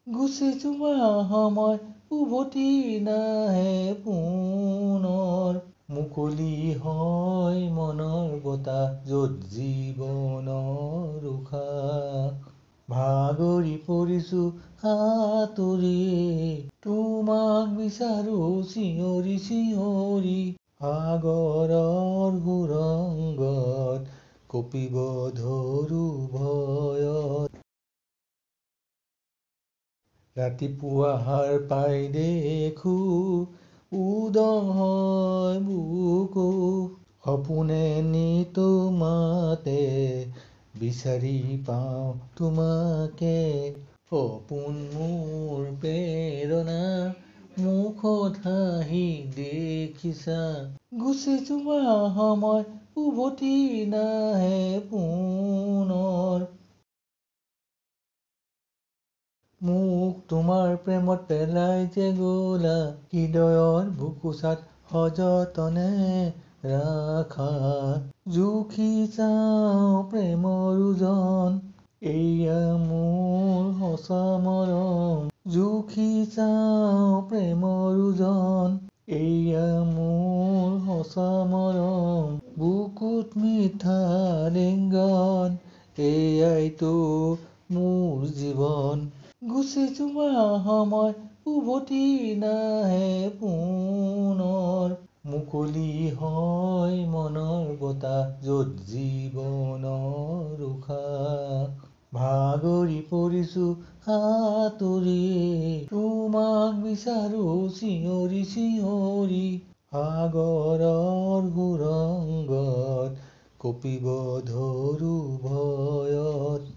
গুচি যোৱা সময় উভতি নাহে পুনৰ। মুকলি হয় মনৰ বতাহ য'ত জীৱনৰ উশাহ। ভাগৰি পৰিছো সাঁতুৰি, তোমাক বিচাৰো চিঞৰি চিঞৰি। সাগৰৰ সুৰংগত কঁপিব ধৰো ভয়ত। ৰাতিপুৱা সাৰ পাই দেখো উদং হয় বুকু। সপোনে নি তোমাতে বিচাৰি পাওঁ তোমাকে। সপোন মোৰ প্ৰেৰণা, মুখত হাঁহি দেখিছা। গুচি যোৱা সময় উভতি নাহে পুনৰ। মোক তোমাৰ প্ৰেমত পেলাই যে গ'লা, হৃদয়ৰ বুকুচাত সযতনে ৰাখা। জুখি চাওঁ প্ৰেমৰ ওজন, এয়া মোৰ সঁচা মৰম। জুখি চাওঁ প্ৰেমৰ ওজন, এয়া মোৰ সঁচা মৰম। বুকুত মিঠা লিংগন, এয়াইতো মোৰ জীৱন। গুচি যোৱা সময় উভতি নাহে পুনৰ। মুকলি হয় মনৰ বতাহ য'ত জীৱনৰ উশাহ। ভাগৰি পৰিছো সাঁতুৰি, তোমাক বিচাৰো চিঞৰি চিঞৰি। সাগৰৰ সুৰংগত কঁপিব ধৰো ভয়ত।